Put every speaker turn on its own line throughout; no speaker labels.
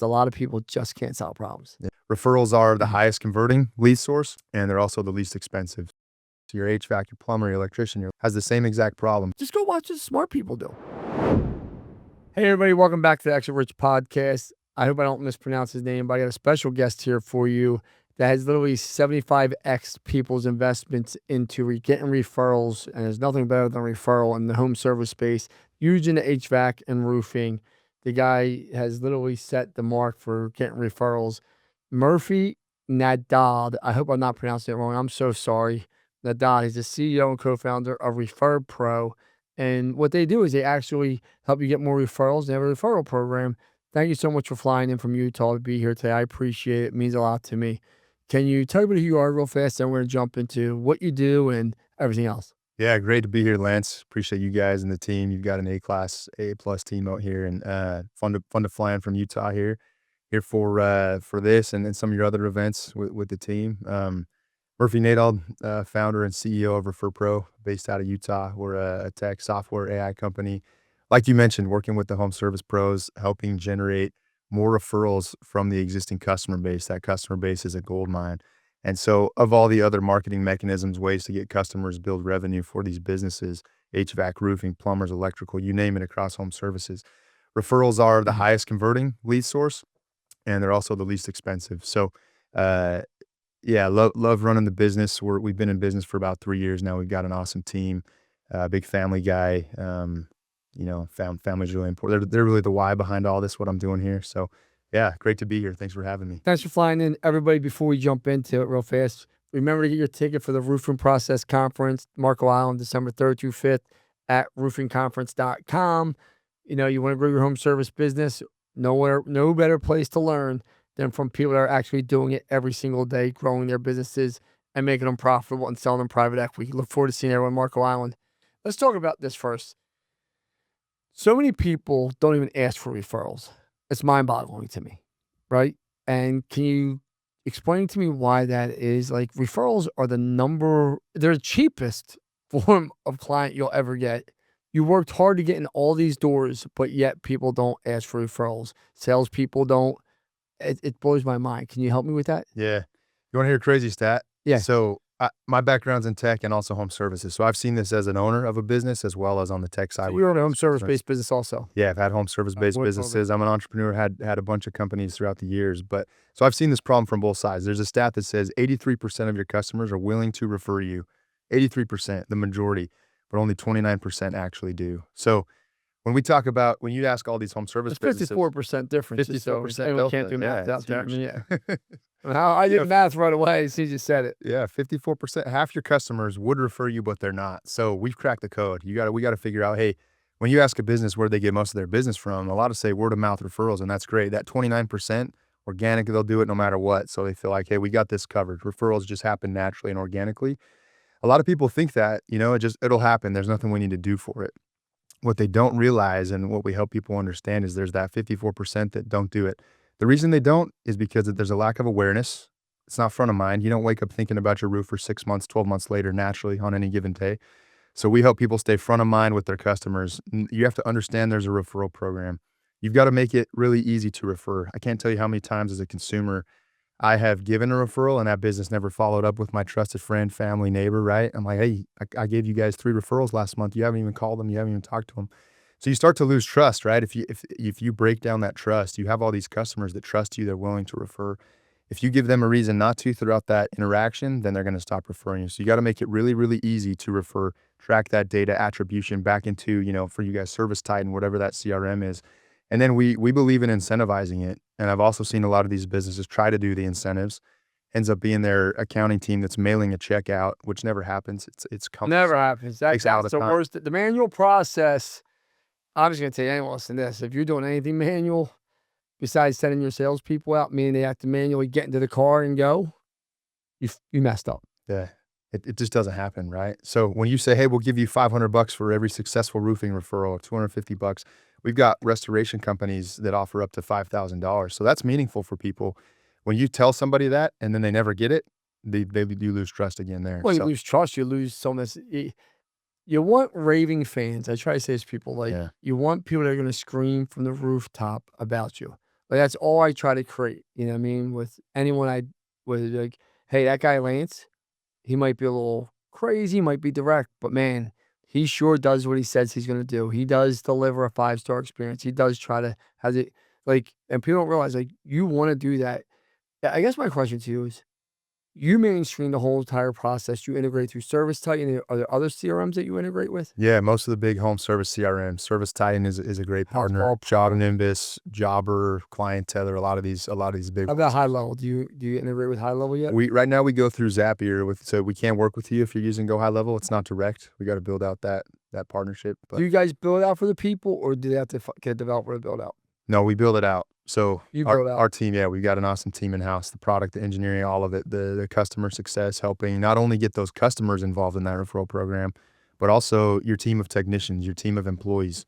A lot of people just can't solve problems.
Yeah. Referrals are the highest converting lead source, and they're also the least expensive. So your HVAC, your plumber, your electrician has the same exact problem.
Just go watch what smart people do. Hey, everybody. Welcome back to the Extra Rich Podcast. I hope I don't mispronounce his name, but I got a special guest here for you that has literally 75x people's investments into getting referrals, and there's nothing better than referral in the home service space, using the HVAC and roofing. The guy has literally set the mark for getting referrals. Murphy Nadauld. I hope I'm not pronouncing it wrong. I'm so sorry. Nadauld. He's the CEO and co-founder of ReferPro. And what they do is they actually help you get more referrals. They have a referral program. Thank you so much for flying in from Utah to be here today. I appreciate it. It means a lot to me. Can you tell me who you are real fast? Then we're going to jump into what you do and everything else.
Yeah, great to be here, Lance. Appreciate you guys and the team. You've got an A-class, A-plus team out here, and fun to fly in from Utah here for this and some of your other events with the team. Murphy Nadauld, founder and CEO of ReferPro, based out of Utah. We're a tech software AI company, like you mentioned, working with the home service pros, helping generate more referrals from the existing customer base. That customer base is a gold mine. And so of all the other marketing mechanisms, ways to get customers, build revenue for these businesses, HVAC, roofing, plumbers, electrical, you name it, across home services, referrals are the highest converting lead source, and they're also the least expensive. So, yeah, love running the business. We've been in business for about 3 years now. We've got an awesome team, big family guy. Family's really important. They're really the why behind all this, what I'm doing here. So yeah, great to be here. Thanks for having me.
Thanks for flying in. Everybody, before we jump into it real fast, remember to get your ticket for the Roofing Process Conference, Marco Island, December 3rd through 5th at roofingconference.com. You want to grow your home service business. No better place to learn than from people that are actually doing it every single day, growing their businesses and making them profitable and selling them private equity. Look forward to seeing everyone on Marco Island. Let's talk about this first. So many people don't even ask for referrals. It's mind-boggling to me, right? And can you explain to me why that is? Like, referrals are they're the cheapest form of client you'll ever get. You worked hard to get in all these doors, but yet people don't ask for referrals. Salespeople don't. It blows my mind. Can you help me with that?
Yeah. You want to hear a crazy stat?
Yeah.
So my background's in tech and also home services. So I've seen this as an owner of a business as well as on the tech side.
So you're in a home service-based business also?
Yeah, I've had home service-based businesses. I'm an entrepreneur, had a bunch of companies throughout the years. But so I've seen this problem from both sides. There's a stat that says 83% of your customers are willing to refer you. 83%, the majority, but only 29% actually do. So when you ask all these home service businesses,
54% difference.
54%.
Can't do math out there.
Yeah.
I did math right away as soon as you said it.
Yeah, 54%. Half your customers would refer you, but they're not. So we've cracked the code. We got to figure out, hey, when you ask a business where they get most of their business from, a lot of say word of mouth referrals, and that's great. That 29% organic, they'll do it no matter what. So they feel like, hey, we got this covered. Referrals just happen naturally and organically. A lot of people think that, it'll happen. There's nothing we need to do for it. What they don't realize, and what we help people understand, is there's that 54% that don't do it. The reason they don't is because there's a lack of awareness. It's not front of mind. You don't wake up thinking about your roof for 6 months, 12 months later, naturally on any given day. So we help people stay front of mind with their customers. You have to understand there's a referral program. You've got to make it really easy to refer. I can't tell you how many times as a consumer I have given a referral and that business never followed up with my trusted friend, family, neighbor, right? I'm like, hey, I gave you guys 3 referrals last month. You haven't even called them. You haven't even talked to them. So you start to lose trust, right? If you break down that trust, you have all these customers that trust you, they're willing to refer. If you give them a reason not to throughout that interaction, then they're going to stop referring you. So you got to make it really, really easy to refer, track that data attribution back into, for you guys, Service Titan, whatever that CRM is. And then we believe in incentivizing it. And I've also seen a lot of these businesses try to do the incentives. Ends up being their accounting team that's mailing a check out, which never happens. It's
never happens. That's the worst. The manual process. I'm just going to tell you, anyone listening to this, if you're doing anything manual, besides sending your salespeople out, meaning they have to manually get into the car and go, you messed up.
Yeah, it just doesn't happen, right? So when you say, hey, we'll give you $500 for every successful roofing referral, or $250, we've got restoration companies that offer up to $5,000. So that's meaningful for people. When you tell somebody that and then they never get it, you lose trust again there.
Well, you lose trust, you lose someone that's... You want raving fans. I try to say this to people, you want people that are going to scream from the rooftop about you. Like, that's all I try to create, you know what I mean? With anyone I was like, "Hey, that guy Lance, he might be a little crazy, might be direct, but man, he sure does what he says he's gonna do. He does deliver a five-star experience. He does try to has it." Like, and people don't realize, like, you wanna do that. I guess my question to you is, you mainstream the whole entire process. You integrate through ServiceTitan. Are there other CRMs that you integrate with?
Yeah, most of the big home service CRM, ServiceTitan is a great
How's
partner.
all
Job Nimbus, Jobber, Clienteller, a lot of these big
How about
ones.
high level? Do you integrate with high level yet?
We right now we go through Zapier so we can't work with you if you're using Go High Level. It's not direct. We got to build out that partnership.
Do
But
you guys build out for the people, or do they have to get a developer to build out?
no, we build it out. So
You
our
build out.
our team, yeah, we've got an awesome team in house. The product, the engineering, all of it, the customer success, helping not only get those customers involved in that referral program, but also your team of technicians, your team of employees.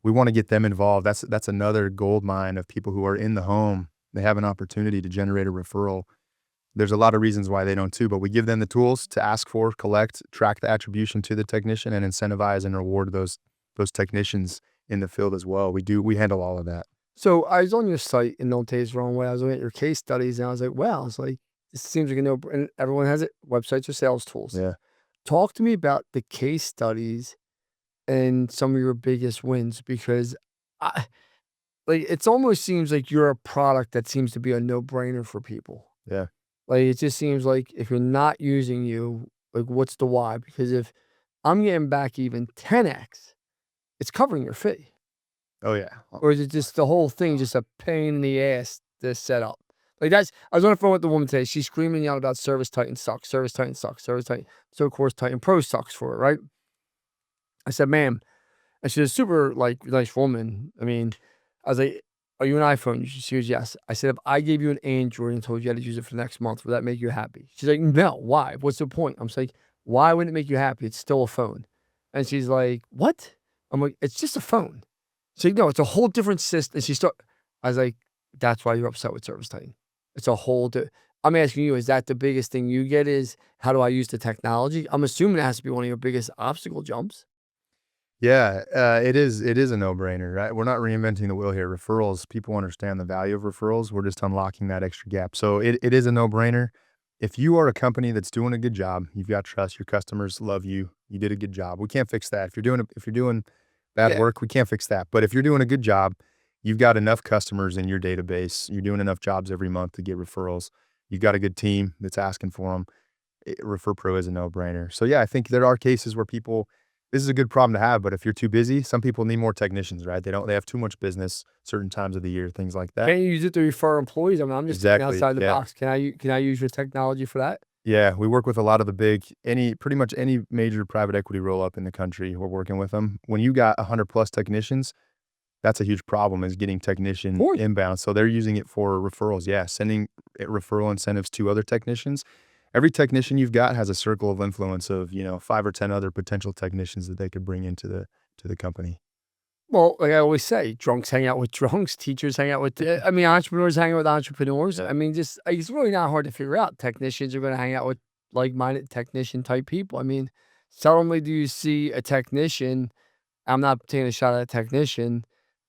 We want to get them involved. That's another gold mine of people who are in the home. They have an opportunity to generate a referral. There's a lot of reasons why they don't too, but we give them the tools to ask for, collect, track the attribution to the technician, and incentivize and reward those technicians in the field as well. We handle all of that.
So I was on your site, and don't take this the wrong way. I was looking at your case studies, and I was like, "Wow!" It's like this seems like a no. And everyone has it. Websites or sales tools.
Yeah.
Talk to me about the case studies and some of your biggest wins, because I like it's almost seems like you're a product that seems to be a no brainer for people.
Yeah.
Like, it just seems like if you're not using you, like, what's the why? Because if I'm getting back even 10x, it's covering your fee.
Oh yeah.
Or is it just the whole thing just a pain in the ass to set up? Like, that's I was on the phone with the woman today. She's screaming out about Service Titan sucks, Service Titan sucks, Service Titan. So of course Titan Pro sucks for it, right? I said, "Ma'am," and she's a super like nice woman. I mean, I was like, "Are you an iPhone?" She goes, "Yes." I said, "If I gave you an Android and told you had to use it for the next month, would that make you happy?" She's like, "No, why? What's the point?" I'm just like, "Why wouldn't it make you happy? It's still a phone." And she's like, "What?" I'm like, "It's just a phone." She's like, "No, it's a whole different system." And I was like, "That's why you're upset with Service Titan. It's a whole I'm asking you, is that the biggest thing you get is how do I use the technology? I'm assuming it has to be one of your biggest obstacle jumps.
Yeah, it is a no-brainer, right? We're not reinventing the wheel here. Referrals, people understand the value of referrals. We're just unlocking that extra gap. So it is a no-brainer. If you are a company that's doing a good job, you've got trust, your customers love you, you did a good job. We can't fix that. If you're doing bad
Yeah.
work, we can't fix that. But if you're doing a good job, you've got enough customers in your database, you're doing enough jobs every month to get referrals. You've got a good team that's asking for them. ReferPro is a no-brainer. So yeah, I think there are cases where people this is a good problem to have, but if you're too busy, some people need more technicians, right? They have too much business certain times of the year, things like that.
Can't you use it to refer employees? I mean, I'm just thinking
Exactly.
outside the
Yeah.
box. Can I use your technology for that?
Yeah, we work with a lot of the pretty much any major private equity roll up in the country. We're working with them. When you got 100 plus technicians, that's a huge problem is getting technician
Course.
inbound. So they're using it for referrals. Yeah, sending referral incentives to other technicians. Every technician you've got has a circle of influence of, 5 or 10 other potential technicians that they could bring into the company.
Well, like I always say, drunks hang out with drunks, teachers hang out with, I mean, entrepreneurs hang out with entrepreneurs. I mean, just, it's really not hard to figure out. Technicians are going to hang out with like-minded technician type people. I mean, seldomly do you see a technician, I'm not taking a shot at a technician,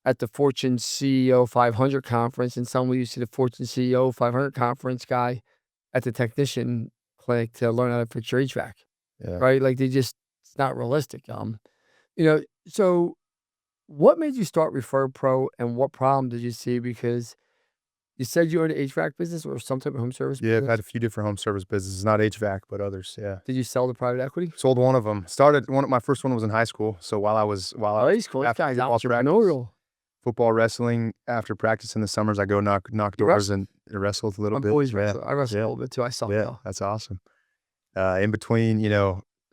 at the Fortune CEO 500 conference, and suddenly you see the Fortune CEO 500 conference guy at the technician clinic to learn how to fix your HVAC,
Yeah.
right? Like it's not realistic. So what made you start ReferPro, and what problem did you see? Because you said you owned an HVAC business or some type of home service
Yeah, I've had
business.
a few different home service businesses, not HVAC, but others. Yeah.
Did you sell to private equity?
Sold one of them. My first one was in high school. So while I
Oh,
was
he's cool. This
after
guy's
football practice,
entrepreneurial.
football, wrestling, after practice in the summers, I go knock
You
doors
wrestle?
and wrestle a little
My
bit.
boys
Yeah.
wrestle. I wrestle a
Yeah.
little bit too. I suck
Yeah.
though.
That's awesome. In between,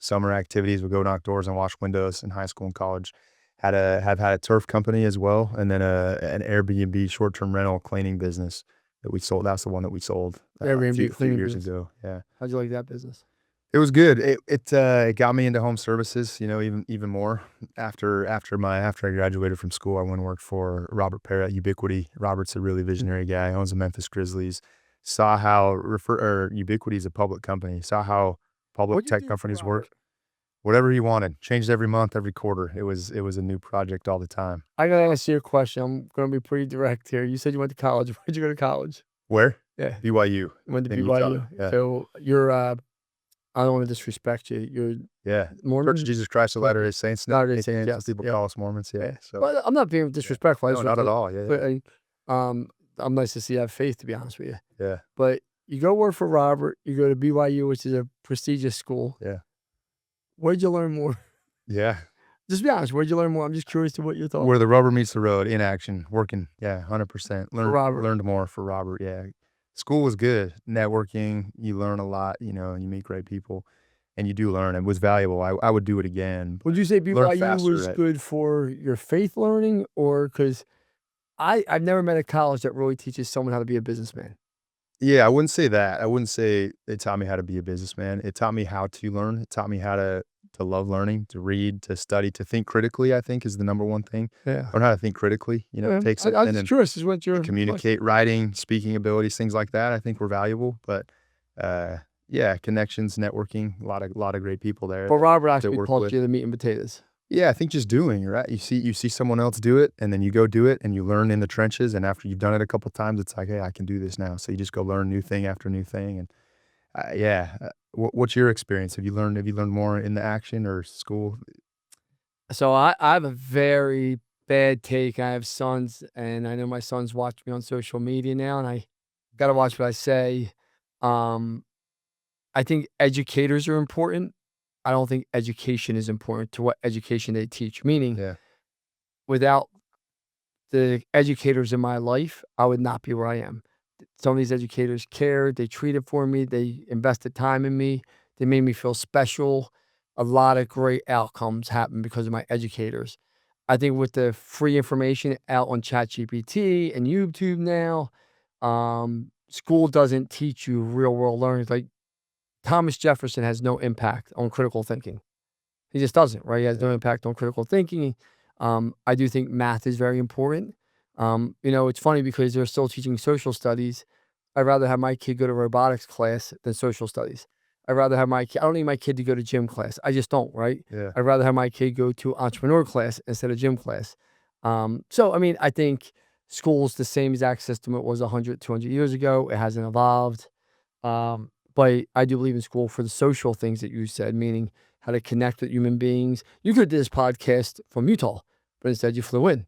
summer activities, we go knock doors and wash windows in high school and college. Have had a turf company as well, and then an Airbnb short-term rental cleaning business that we sold. That's the one that we sold
Airbnb
a few
cleaning
years
business.
ago. Yeah.
How'd you like that business?
It was good. It got me into home services, even more after I graduated from school. I went and worked for Robert Parrott, Ubiquity. Robert's a really visionary guy. Owns the Memphis Grizzlies. Saw how Ubiquity is a public company. Saw how public
What'd you
tech
do for
companies
Robert?
work. whatever he wanted. Changed every month, every quarter. It was a new project all the time.
I gotta ask you a question. I'm gonna be pretty direct here. You said you went to college. Where'd you go to college?
Where?
Yeah,
BYU
you went to
in Utah.
BYU.
Yeah.
So you're I don't want to disrespect you. You're
Yeah. Church
Mormon?
of Jesus Christ of Latter-day Saints.
Latter-day
Some
Saints, yes.
people
Yeah.
call us Mormons. Yeah.
Yeah.
So
Well, I'm not being disrespectful. I
no,
just
not
want
at
to,
all. Yeah.
but I'm nice to see you have faith, to be honest with you.
Yeah.
But you go work for Robert. You go to BYU, which is a prestigious school.
Yeah.
Where'd you learn more?
Yeah.
Just be honest. Where'd you learn more? I'm just curious to what you thought.
Where the rubber meets the road, in action, working. Yeah, 100%.
Robert.
Learned more for Robert. Yeah. School was good. Networking, you learn a lot, you know, and you meet great people, and you do learn. It was valuable. I would do it again.
Would you say BYU
faster
was
at-
good for your faith learning, or because I've never met a college that really teaches someone how to be a businessman?
Yeah, I wouldn't say that. I wouldn't say it taught me how to be a businessman. It taught me how to learn. It taught me how to love learning, to read, to study, to think critically, I think is the number one thing.
Yeah.
Learn how to think critically, you know,
Yeah,
take
I
something
was just
and
curious. Is what your
communicate, writing, speaking abilities, things like that, I think were valuable. But yeah, connections, networking, a lot of great people there.
But Robert
to
actually
work
taught
with.
you the meat and potatoes.
Yeah, I think just doing, right? You see someone else do it, and then you go do it, and you learn in the trenches. And after you've done it a couple times, it's like, hey, I can do this now. So you just go learn new thing after new thing. And yeah, what's your experience? Have you learned more in the action or school?
So I have a very bad take. I have sons, and I know my sons watch me on social media now, and I got to watch what I say. I think educators are important. I don't think education is important to what education they teach. Meaning,
Yeah,
without the educators in my life, I would not be where I am. Some of these educators cared, they treated for me, they invested time in me, they made me feel special. A lot of great outcomes happened because of my educators. I think with the free information out on ChatGPT and YouTube now, school doesn't teach you real world learning. Like Thomas Jefferson has no impact on critical thinking. He just doesn't, right? He has no impact on critical thinking. I do think math is very important. It's funny because they're still teaching social studies. I'd rather have my kid go to robotics class than social studies. I'd rather have I don't need my kid to go to gym class. I just don't, right?
yeah,
I'd rather have my kid go to entrepreneur class instead of gym class. I think school's the same exact system it was 100, 200 years ago. It hasn't evolved. But I do believe in school for the social things that you said, meaning how to connect with human beings. You could do this podcast from Utah, but instead you flew in.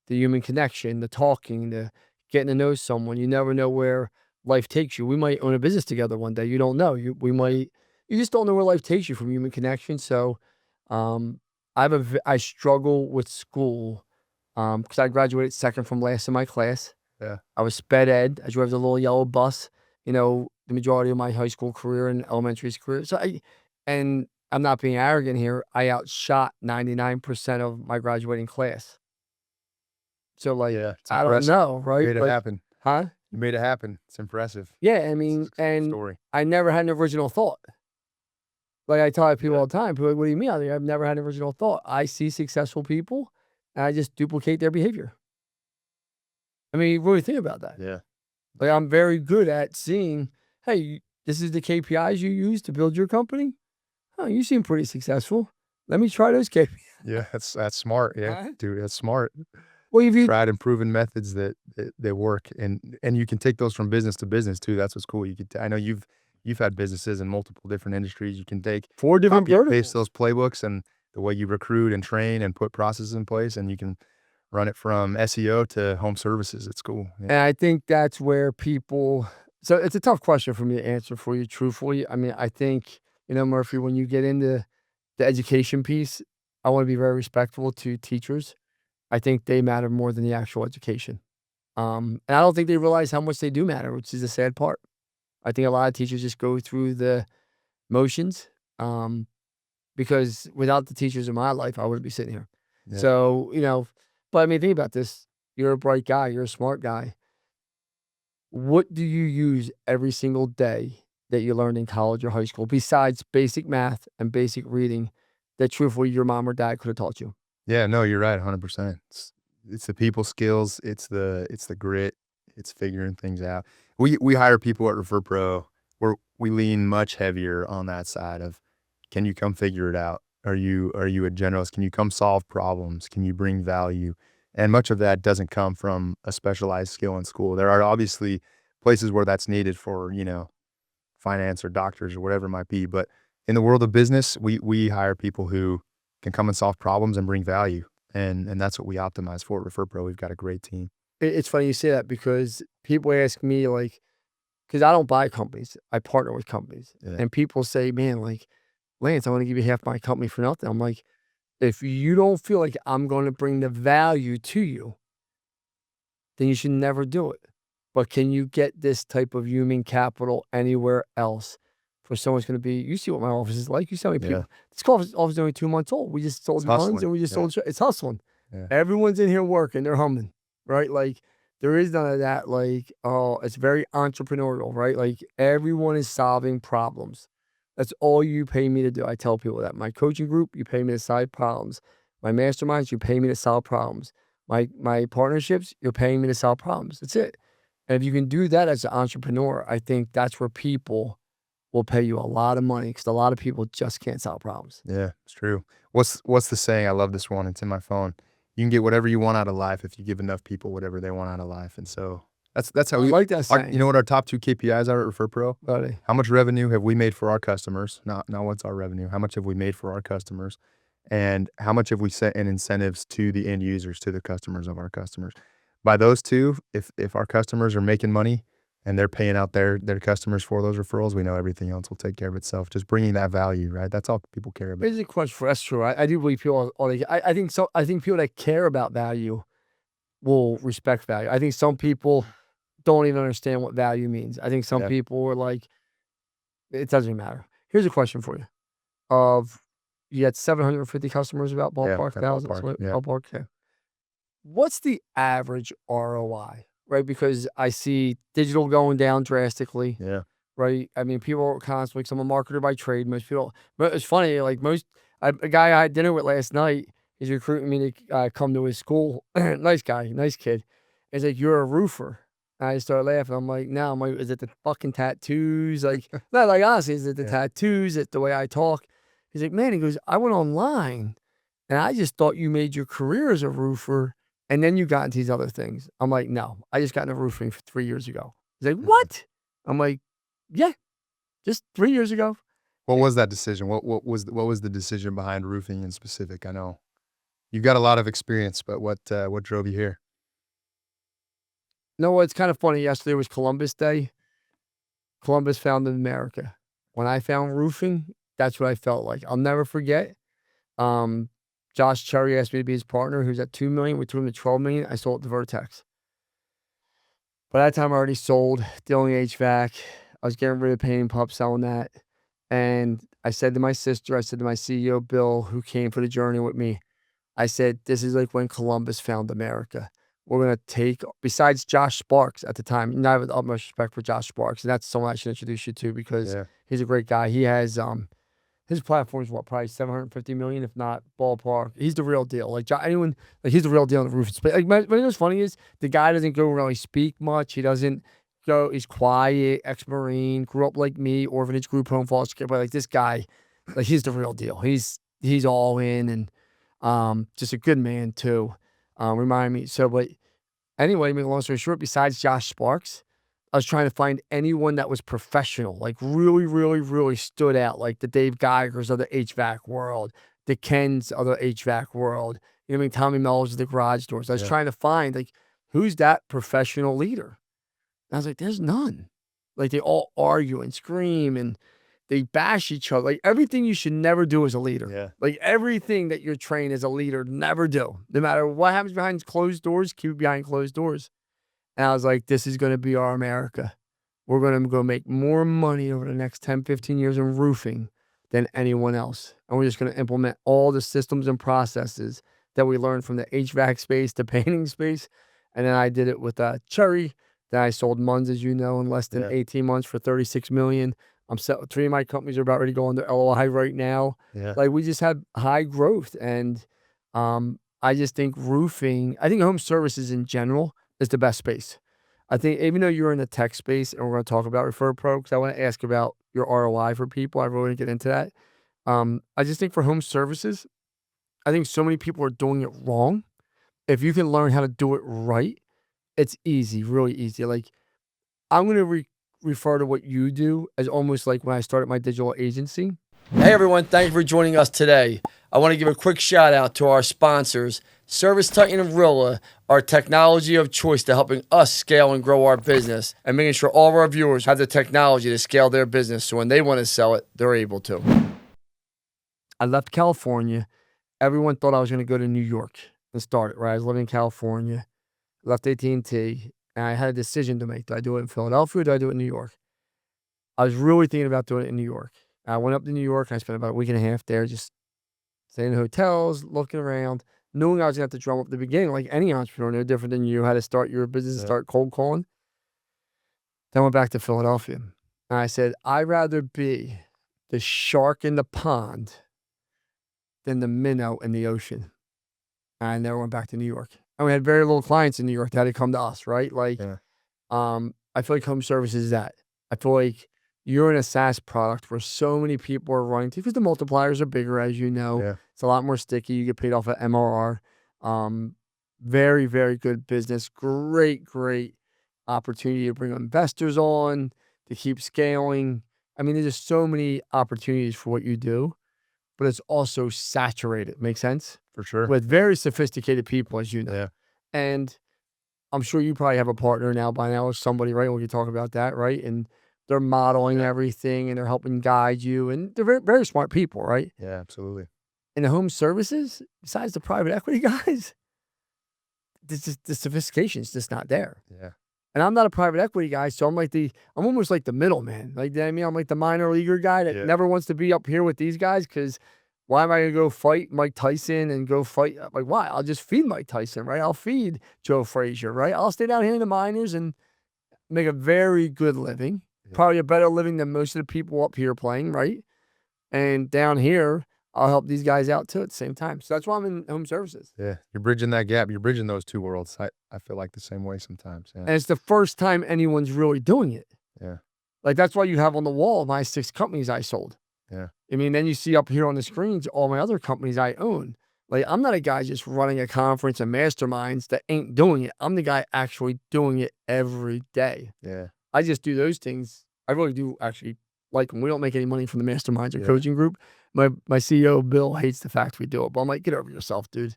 The human connection, the talking, the getting to know someone. You never know where life takes you. We might own a business together one day. You don't know. You just don't know where life takes you from human connection. So, I struggle with school, because I graduated second from last in my class.
yeah.
I was sped ed. I drove the little yellow bus, the majority of my high school career and elementary career. And I'm not being arrogant here. I outshot 99% of my graduating class. So
Yeah, it's
I don't
impressive.
know, right?
Made it happen.
Huh?
You made it happen. It's impressive.
Yeah,
It's a cool story.
I never had an original thought. Like I tell people all the time, people are like, what do you mean? I've never had an original thought. I see successful people and I just duplicate their behavior. I mean, really think about that.
Yeah.
Like I'm very good at seeing, hey, this is the KPIs you use to build your company. Oh, you seem pretty successful. Let me try those KPIs.
Yeah, that's smart. Yeah,
Huh?
dude, that's smart.
Well, if you
Tried and proven methods that work, and you can take those from business to business too. That's what's cool. You could, I know you've had businesses in multiple different industries. You can take
4 different
copy and paste
verticals.
those playbooks and the way you recruit and train and put processes in place, and you can run it from SEO to home services. It's cool. Yeah.
And I think that's where people, so it's a tough question for me to answer for you, truthfully. I mean, I think, Murphy, when you get into the education piece, I want to be very respectful to teachers. I think they matter more than the actual education. And I don't think they realize how much they do matter, which is the sad part. I think a lot of teachers just go through the motions, because without the teachers in my life, I wouldn't be sitting here.
Yeah.
So, but I mean, think about this. You're a bright guy. You're a smart guy. What do you use every single day that you learned in college or high school besides basic math and basic reading that truthfully your mom or dad could have taught you?
Yeah, no, you're right, 100%. It's the people skills, it's the grit, it's figuring things out. We hire people at ReferPro where we lean much heavier on that side of, can you come figure it out? Are you a generalist? Can you come solve problems? Can you bring value? And much of that doesn't come from a specialized skill in school. There are obviously places where that's needed for, finance or doctors or whatever it might be. But in the world of business, we hire people who can come and solve problems and bring value. And that's what we optimize for at ReferPro. We've got a great team.
It's funny you say that because people ask me, like, because I don't buy companies, I partner with companies.
Yeah.
And people say, man, like, Lance, I want to give you half my company for nothing. I'm like, if you don't feel like I'm going to bring the value to you, then you should never do it. But can you get this type of human capital anywhere else? For someone's going to be, you see what my office is like. You see how many
Yeah.
people. This office is only 2 months old. We just sold
It's
funds
hustling.
and we just
Yeah.
sold. It's hustling.
Yeah.
Everyone's in here working. They're humming, right? Like there is none of that. Like, oh, it's very entrepreneurial, right? Like everyone is solving problems. That's all you pay me to do. I tell people that. My coaching group, you pay me to solve problems. My masterminds, you pay me to solve problems. My partnerships, you're paying me to solve problems. That's it. And if you can do that as an entrepreneur, I think that's where people will pay you a lot of money because a lot of people just can't solve problems.
Yeah, it's true. What's the saying? I love this one. It's in my phone. You can get whatever you want out of life if you give enough people whatever they want out of life. And so that's how
I
we
like that
our,
saying.
you know what our top 2 KPIs are at ReferPro?
Buddy.
How much revenue have we made for our customers? Not what's our revenue. How much have we made for our customers? And how much have we set in incentives to the end users, to the customers of our customers? By those 2, if our customers are making money and they're paying out their customers for those referrals, we know everything else will take care of itself. Just bringing that value, right? That's all people care about.
Here's a question for that's true. I do believe people I think so. I think people that care about value will respect value. I think some people don't even understand what value means. I think some
Yeah.
people are like, it doesn't matter. Here's a question for you. Of you had 750 customers about
Yeah,
ballpark
that
thousands,
ballpark,
right?
yeah.
Ballpark, yeah. What's the average ROI, right? Because I see digital going down drastically,
Yeah.
right? I mean, people are constantly, 'cause I'm a marketer by trade. Most people, but it's funny, like a guy I had dinner with last night, he's recruiting me to come to his school. Nice guy, nice kid. He's like, "You're a roofer." And I started laughing. I'm like, "No." I'm like, "Is it the fucking tattoos?" Like, no, like honestly, is it the
Yeah.
tattoos? Is it the way I talk? He's like, "Man," he goes, "I went online and I just thought you made your career as a roofer and then you got into these other things." I'm like, "No, I just got into roofing 3 years ago." He's like, "What?" I'm like, "Yeah, just 3 years ago."
What was that decision? What was the decision behind roofing in specific? I know you've got a lot of experience, but what drove you here?
No, it's kind of funny. Yesterday was Columbus Day. Columbus founded America. When I found roofing, that's what I felt like. I'll never forget. Um, Josh Cherry asked me to be his partner, who's at 2 million. We threw him to 12 million. I sold it to Vertex. By that time, I already sold Dealing HVAC. I was getting rid of Painting Pup, selling that. And I said to my sister, I said to my CEO, Bill, who came for the journey with me, I said, this is like when Columbus found America. We're going to take, besides Josh Sparks at the time, and I have the utmost respect for Josh Sparks, and that's someone I should introduce you to because
Yeah.
he's a great guy. He has, his platform is what, probably 750 million, if not ballpark. He's the real deal. Like anyone, like he's the real deal in the roofing space. Like, but you know what's funny is the guy doesn't go really speak much. He doesn't go. He's quiet, ex-Marine, grew up like me, orphanage, group home, foster care. But like this guy, like he's the real deal. He's all in and just a good man too. Remind me. So, but anyway, make a long story short, besides Josh Sparks, I was trying to find anyone that was professional, like really, really, really stood out, like the Dave Geigers of the HVAC world, the Kens of the HVAC world. You know what I mean? Tommy Mellows of the garage doors. I was
Yeah.
trying to find like who's that professional leader. And I was like, there's none. Like they all argue and scream and they bash each other. Like everything you should never do as a leader.
Yeah.
Like everything that you're trained as a leader, never do. No matter what happens behind closed doors, keep it behind closed doors. And I was like, this is going to be our America. We're going to go make more money over the next 10, 15 years in roofing than anyone else. And we're just going to implement all the systems and processes that we learned from the HVAC space, the painting space. And then I did it with Cherry. Then I sold Munns, as you know, in less than
Yeah.
18 months for 36 million. I'm set. 3 of my companies are about ready to go under LOI right now.
Yeah.
Like we just had high growth. And I just think roofing, I think home services in general is the best space. I think even though you're in the tech space, and we're going to talk about ReferPro, because I want to ask about your ROI for people. I really want to get into that. I just think for home services, I think so many people are doing it wrong. If you can learn how to do it right, it's easy, really easy. Like I'm going to refer to what you do as almost like when I started my digital agency. Hey everyone, thank you for joining us today. I want to give a quick shout out to our sponsors, Service Titan and Rilla, our technology of choice to helping us scale and grow our business and making sure all of our viewers have the technology to scale their business so when they want to sell it, they're able to. I left California. Everyone thought I was going to go to New York and start it, right? I was living in California, left AT&T, and I had a decision to make. Do I do it in Philadelphia or do I do it in New York? I was really thinking about doing it in New York. I went up to New York and I spent about a week and a half there just staying in hotels, looking around, knowing I was going to have to drum up at the beginning like any entrepreneur, no different than you, how to start your business and start cold calling. Then I went back to Philadelphia. And I said, I'd rather be the shark in the pond than the minnow in the ocean. And I never went back to New York. And we had very little clients in New York that had to come to us, right? Like, I feel like home service is that. I feel like you're in a SaaS product where so many people are running to because the multipliers are bigger, as you know.
Yeah.
It's a lot more sticky. You get paid off at MRR. Very, very good business. Great, great opportunity to bring investors on, to keep scaling. I mean, there's just so many opportunities for what you do, but it's also saturated. Make sense?
For sure.
With very sophisticated people, as you know.
Yeah.
And I'm sure you probably have a partner now by now or somebody, right? We can talk about that, right? And they're modeling everything and they're helping guide you. And they're very, very smart people, right?
Yeah, absolutely.
In the home services, besides the private equity guys, the sophistication is just not there.
Yeah.
And I'm not a private equity guy, so I'm almost like the middleman. Like, you know what I mean? I'm like the minor leaguer guy that never wants to be up here with these guys because why am I going to go fight Mike Tyson and go fight? Like, why? I'll just feed Mike Tyson, right? I'll feed Joe Frazier, right? I'll stay down here in the minors and make a very good living. Yeah. Probably a better living than most of the people up here playing, right? And down here, I'll help these guys out too at the same time. So that's why I'm in home services.
Yeah. You're bridging that gap. You're bridging those two worlds. I feel like the same way sometimes. Yeah.
And it's the first time anyone's really doing it.
Yeah.
Like that's why you have on the wall my 6 companies I sold.
Yeah.
I mean, then you see up here on the screens all my other companies I own. Like, I'm not a guy just running a conference and masterminds that ain't doing it. I'm the guy actually doing it every day.
Yeah.
I just do those things. I really do actually like them. We don't make any money from the masterminds or coaching group. My CEO, Bill, hates the fact we do it. But I'm like, get over yourself, dude.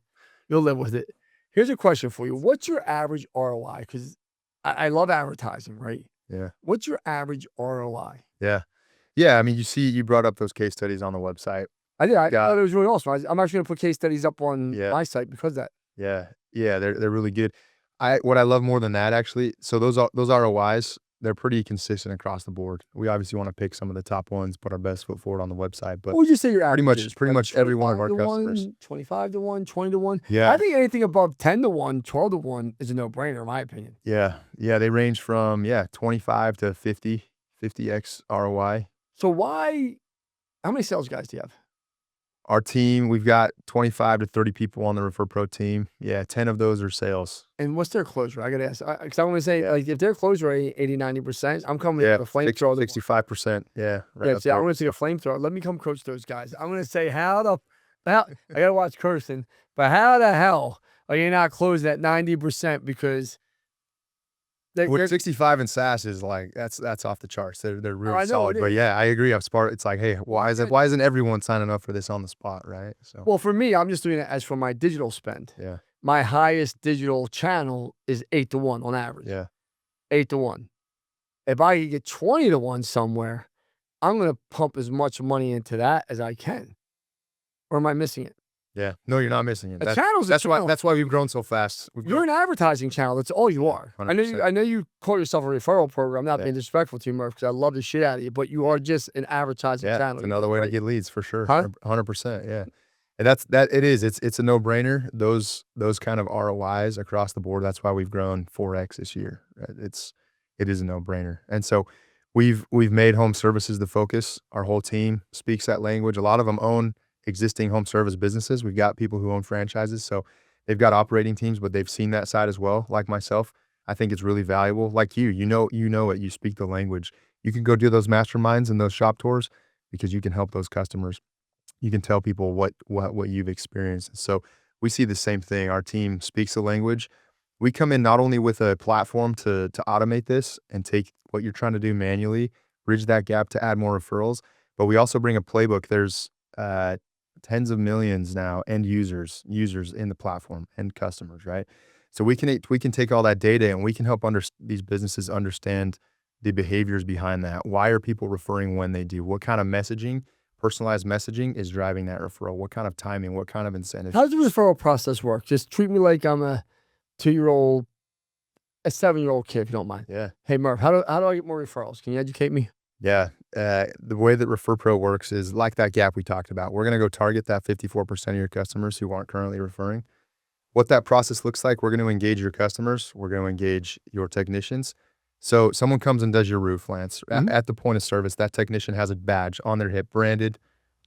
You'll live with it. Here's a question for you. What's your average ROI? Because I love advertising, right?
Yeah.
What's your average ROI?
Yeah. Yeah, I mean, you brought up those case studies on the website.
I did. I thought it was really awesome. I'm actually going to put case studies up on my site because of that.
Yeah. Yeah, they're really good. What I love more than that, actually, so those ROIs, they're pretty consistent across the board. We obviously want to pick some of the top ones, put our best foot forward on the website. But
what would you say your average
pretty much every one of our customers.
25 to 1, 20 to 1.
Yeah.
I think anything above 10 to 1, 12 to 1 is a no-brainer, in my opinion.
Yeah. Yeah, they range from 25 to 50x ROI.
So how many sales guys do you have?
Our team, we've got 25 to 30 people on the ReferPro team. Yeah, 10 of those are sales.
And what's their close rate? I got to ask. Because I want to say, like, if their close rate 80, 90%, I'm coming with a flamethrower.
65%. Yeah.
Right I'm going to say a flamethrower. Let me come coach those guys. I'm going to say, I got to watch cursing, but how the hell are you not closing at 90%? Because
with 65 in SaaS is like that's off the charts. They're really solid. But yeah, I agree. It's like, hey, why isn't everyone signing up for this on the spot, right? So
well, for me, I'm just doing it as for my digital spend.
Yeah.
My highest digital channel is 8 to 1 on average.
Yeah.
8 to 1. If I could get 20 to 1 somewhere, I'm gonna pump as much money into that as I can. Or am I missing it?
Yeah. No, you're not missing it.
That's
why we've grown so fast.
You're an advertising channel. That's all you are.
100%.
I know you call yourself a referral program. I'm not being disrespectful to you, Murph, because I love the shit out of you, but you are just an advertising channel.
It's another way to get leads for sure.
Huh?
100%. Yeah. And it's a no-brainer. Those kind of ROIs across the board. That's why we've grown 4x this year. It is a no-brainer. And so we've made home services the focus. Our whole team speaks that language. A lot of them own existing home service businesses. We've got people who own franchises, so they've got operating teams, but they've seen that side as well. Like myself, I think it's really valuable. Like you know it. You speak the language. You can go do those masterminds and those shop tours because you can help those customers tell people what you've experienced. So we see the same thing. Our team speaks the language. We come in not only with a platform to automate this and take what you're trying to do manually, bridge that gap to add more referrals, but we also bring a playbook. There's tens of millions now end users in the platform, end customers, right? So we can take all that data and we can help these businesses understand the behaviors behind that. Why are people referring when they do? What kind of messaging, personalized messaging is driving that referral? What kind of timing? What kind of incentive?
How does the referral process work? Just treat me like I'm a 2-year-old, a 7-year-old kid, if you don't mind.
Yeah.
Hey, Murph, how do I get more referrals? Can you educate me?
Yeah. The way that ReferPro works is like that gap we talked about. We're going to go target that 54% of your customers who aren't currently referring. What that process looks like, we're going to engage your customers. We're going to engage your technicians. So someone comes and does your roof, Lance. At the point of service, that technician has a badge on their hip, branded,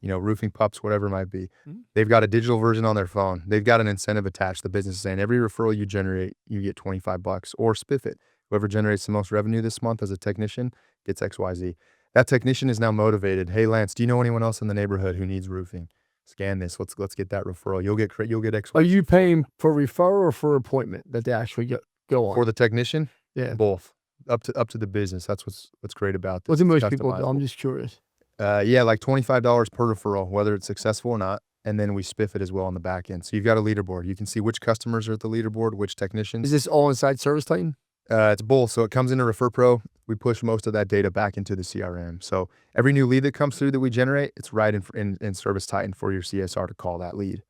roofing pups, whatever it might be. They've got a digital version on their phone. They've got an incentive attached. The business is saying every referral you generate, you get $25 or spiff it. Whoever generates the most revenue this month as a technician gets XYZ. That technician is now motivated. Hey, Lance, do you know anyone else in the neighborhood who needs roofing? Scan this. Let's get that referral. You'll get XYZ.
Are you paying for referral or for appointment that they actually go on?
For the technician?
Yeah.
Both. Up to the business. That's what's great about this.
What do most people do? I'm just curious.
Yeah, like $25 per referral, whether it's successful or not. And then we spiff it as well on the back end. So you've got a leaderboard. You can see which customers are at the leaderboard, which technicians.
Is this all inside Service Titan?
It's both. So it comes into ReferPro. We push most of that data back into the CRM. So every new lead that comes through that we generate, it's right in Service Titan for your CSR to call that lead.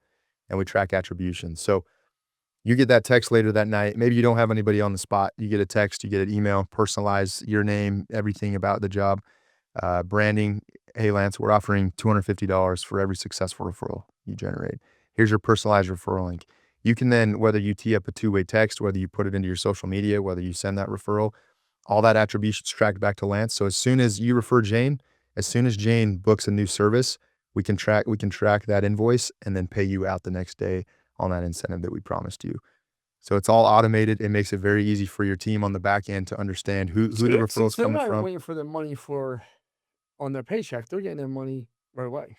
And we track attribution. So you get that text later that night. Maybe you don't have anybody on the spot. You get a text, you get an email, personalize your name, everything about the job, branding. Hey, Lance, we're offering $250 for every successful referral you generate. Here's your personalized referral link. You can then, whether you tee up a two-way text, whether you put it into your social media, whether you send that referral, all that attribution's tracked back to Lance. So as soon as you refer Jane, as soon as Jane books a new service, we can track that invoice and then pay you out the next day on that incentive that we promised you. So it's all automated. It makes it very easy for your team on the back end to understand who the referral's coming from.
They're not waiting for their money on their paycheck. They're getting their money right away.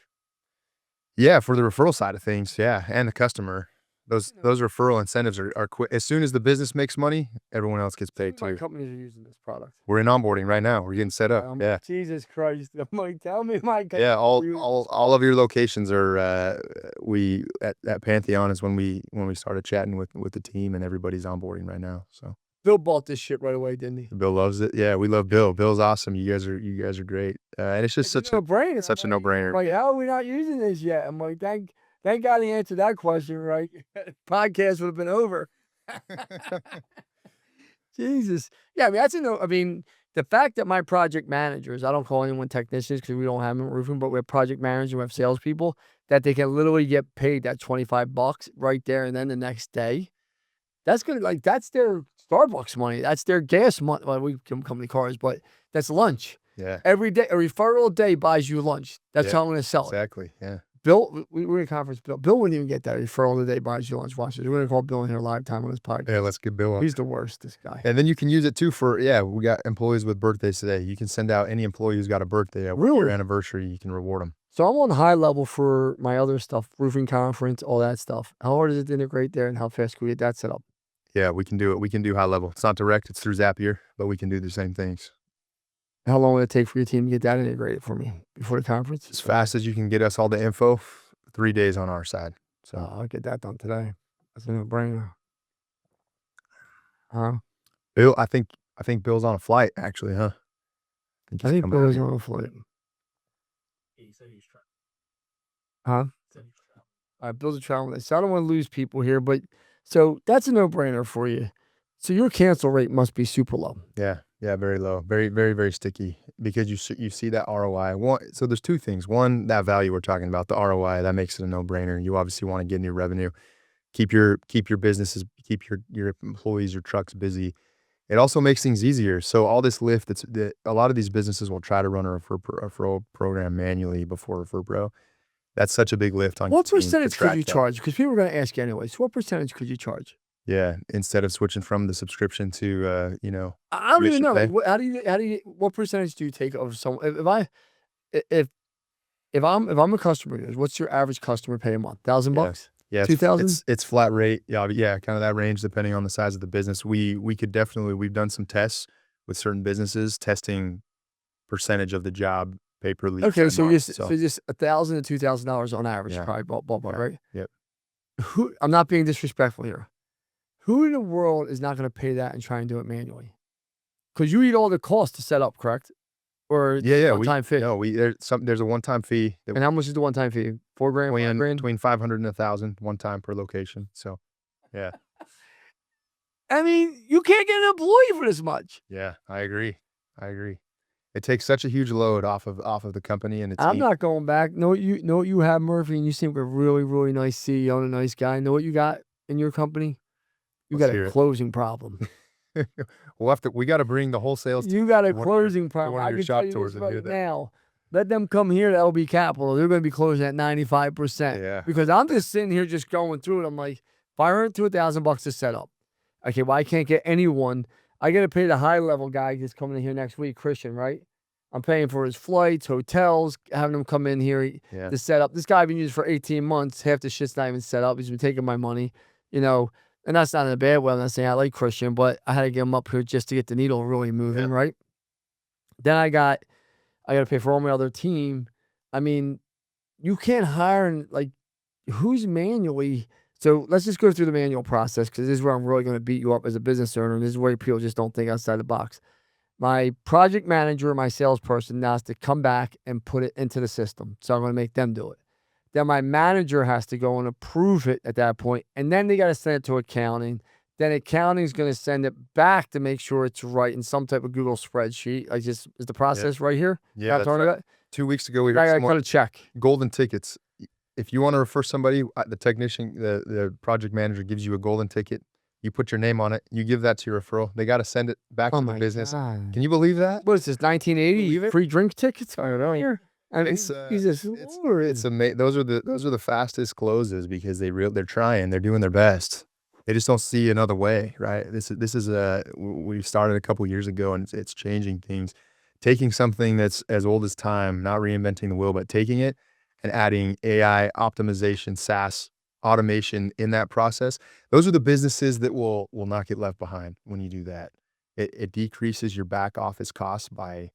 Yeah, for the referral side of things, yeah, and the customer. Those referral incentives are quick. As soon as the business makes money, everyone else gets paid
My
too.
companies are using this product.
We're in onboarding right now. We're getting set up. Yeah.
Jesus Christ. I'm like, tell me my company.
Yeah, all of your locations are at Pantheon is when we started chatting with the team, and everybody's onboarding right now. So
Bill bought this shit right away, didn't he?
Bill loves it. Yeah, we love Bill. Bill's awesome. You guys are great. And it's just such a
no-brainer.
Such a no-brainer.
Like, how are we not using this yet? I'm like, thank God he answered that question, right? Podcast would have been over. Jesus. Yeah, I mean, the fact that my project managers, I don't call anyone technicians because we don't have them in roofing, but we have project managers, we have salespeople, that they can literally get paid that $25 right there and then the next day. That's good. Like, that's their Starbucks money. That's their gas money. Well, we give them company cars, but that's lunch.
Yeah.
Every day, a referral a day buys you lunch. That's how I'm going to sell it.
Exactly. Yeah.
Bill, we were in a conference. Bill wouldn't even get that referral the day buys you lunch. Watch this. We're going to call Bill in here live time on his podcast.
Yeah, let's get Bill on.
He's the worst, this guy.
And then you can use it too we got employees with birthdays today. You can send out any employee who's got a birthday at your anniversary. You can reward them.
So I'm on high level for my other stuff, roofing conference, all that stuff. How hard is it to integrate there and how fast can we get that set up?
Yeah, we can do it. We can do high level. It's not direct. It's through Zapier, but we can do the same things.
How long will it take for your team to get that integrated for me before the conference?
As fast as you can get us all the info, 3 days on our side. So
I'll get that done today. That's a no-brainer. Huh?
Bill, I think Bill's on a flight actually, huh?
I think Bill's on a flight.
He said he's traveling.
Huh?
He said he's traveling.
All right, Bill's a traveling. So I don't want to lose people here, but so that's a no-brainer for you. So your cancel rate must be super low.
Yeah, very low, very, very, very sticky because you see that ROI. So there's two things. One, that value we're talking about, the ROI, that makes it a no-brainer. You obviously want to get new revenue, keep your businesses, keep your employees, your trucks busy. It also makes things easier. So all this lift, a lot of these businesses will try to run a referral program manually before ReferPro. That's such a big lift on.
What percentage could you charge? Because people are going to ask you anyways. What percentage could you charge?
Yeah, instead of switching from the subscription to
I don't even know. What percentage do you take of someone? If if I'm a customer, what's your average customer pay a month? $1,000?
Yeah, it's
2,000?
it's flat rate. Yeah, kind of that range depending on the size of the business. We could definitely we've done some tests with certain businesses testing percentage of the job pay per lead
Okay,
per
so
month.
just $1,000 to $2,000 on average,
Yeah.
probably ballpark,
Yeah.
right?
Yep.
I'm not being disrespectful here. Who in the world is not going to pay that and try and do it manually? Because you eat all the costs to set up, correct? Or
Yeah,
one-time fee.
there's a one-time fee that
And how much is the one-time fee? $4,000, $5,000?
between 500 and 1,000 one time per location. So, yeah.
I mean, you can't get an employee for this much.
Yeah, I agree. It takes such a huge load off of the company and its
I'm
team.
not going back. Know what you have, Murphy, and you seem like a really, really nice CEO and a nice guy. Know what you got in your company? You
Let's
got
hear
a
it.
closing problem.
We got to bring the whole sales team
You got a
to one of your-
closing
to
problem.
one of
I
your
can
shop
tell you
tours
this
and do
right
that.
now. Let them come here to LB Capital. They're going to be closing at 95%.
Yeah.
Because I'm just sitting here just going through it. I'm like, $500 to $1,000 to set up. Okay, well, I can't get anyone. I got to pay the high level guy that's coming in here next week, Christian, right? I'm paying for his flights, hotels, having him come in here
Yeah.
to set up. This guy I've been using for 18 months. Half the shit's not even set up. He's been taking my money, and that's not in a bad way. I'm not saying I like Christian, but I had to get him up here just to get the needle really moving, right? Then I got to pay for all my other team. I mean, you can't hire who's manually. So let's just go through the manual process because this is where I'm really going to beat you up as a business owner. And this is where people just don't think outside the box. My project manager, my salesperson now has to come back and put it into the system. So I'm going to make them do it. Then my manager has to go and approve it at that point, and then they got to send it to accounting. Then accounting is going to send it back to make sure it's right in some type of Google spreadsheet. Is the process right here?
Yeah,
That's right.
2 weeks ago we
I
heard
got to
some
cut a check.
golden tickets. If you want to refer somebody, the technician, the project manager gives you a golden ticket. You put your name on it. You give that to your referral. They got to send it back to the business.
God.
Can you believe that?
What is this, 1980? Free drink tickets? I don't know. Here. I mean,
It's
Jesus Lord.
it's amazing. Those are the fastest closes because they're trying. They're doing their best. They just don't see another way, right? This is we started a couple years ago and it's changing things. Taking something that's as old as time, not reinventing the wheel, but taking it and adding AI optimization, SaaS automation in that process. Those are the businesses that will not get left behind when you do that. It decreases your back office costs by.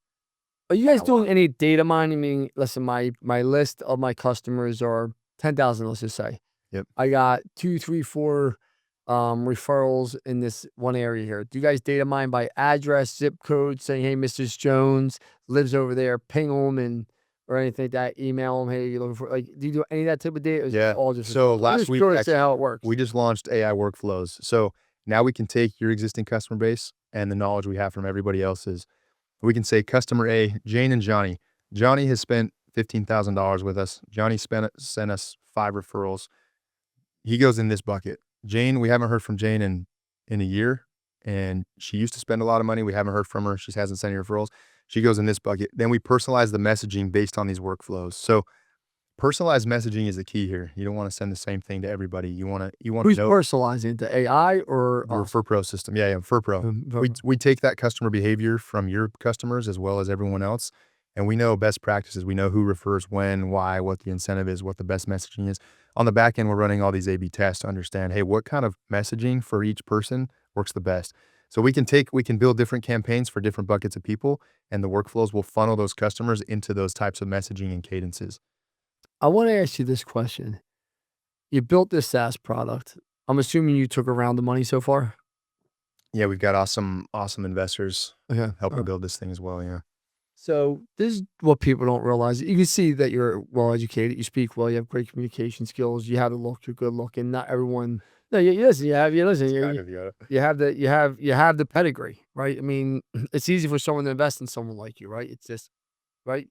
Are you guys doing any data mining? I mean, listen, my list of my customers are 10,000, let's just say.
Yep.
I got 2, 3, 4 referrals in this one area here. Do you guys data mine by address, zip code, saying, hey, Mrs. Jones lives over there, ping them or anything like that, email them, hey, you're looking for, do you do any of that type of data? Or is it
Yeah.
all just
So
I'm
last
just
week,
curious to how it works.
we just launched AI workflows. So now we can take your existing customer base and the knowledge we have from everybody else's. We can say customer A, Jane and Johnny. Johnny has spent $15,000 with us. Johnny sent us 5 referrals. He goes in this bucket. Jane, we haven't heard from Jane in a year, and she used to spend a lot of money. We haven't heard from her. She hasn't sent any referrals. She goes in this bucket. Then we personalize the messaging based on these workflows. So personalized messaging is the key here. You don't want to send the same thing to everybody. You want to
Who's
know
personalizing? The AI or
the
us?
ReferPro system. Yeah, ReferPro. We take that customer behavior from your customers as well as everyone else, and we know best practices. We know who refers when, why, what the incentive is, what the best messaging is. On the back end, we're running all these A/B tests to understand, hey, what kind of messaging for each person works the best. So we can build different campaigns for different buckets of people, and the workflows will funnel those customers into those types of messaging and cadences.
I want to ask you this question. You built this SaaS product. I'm assuming you took around the money so far?
Yeah, we've got awesome investors
Okay.
helping build this thing as well. Yeah.
So this is what people don't realize. You can see that you're well educated. You speak well. You have great communication skills. You have the look. You're good looking. Not everyone. No, listen. You have the pedigree, right? I mean, it's easy for someone to invest in someone like you, right? It's just right.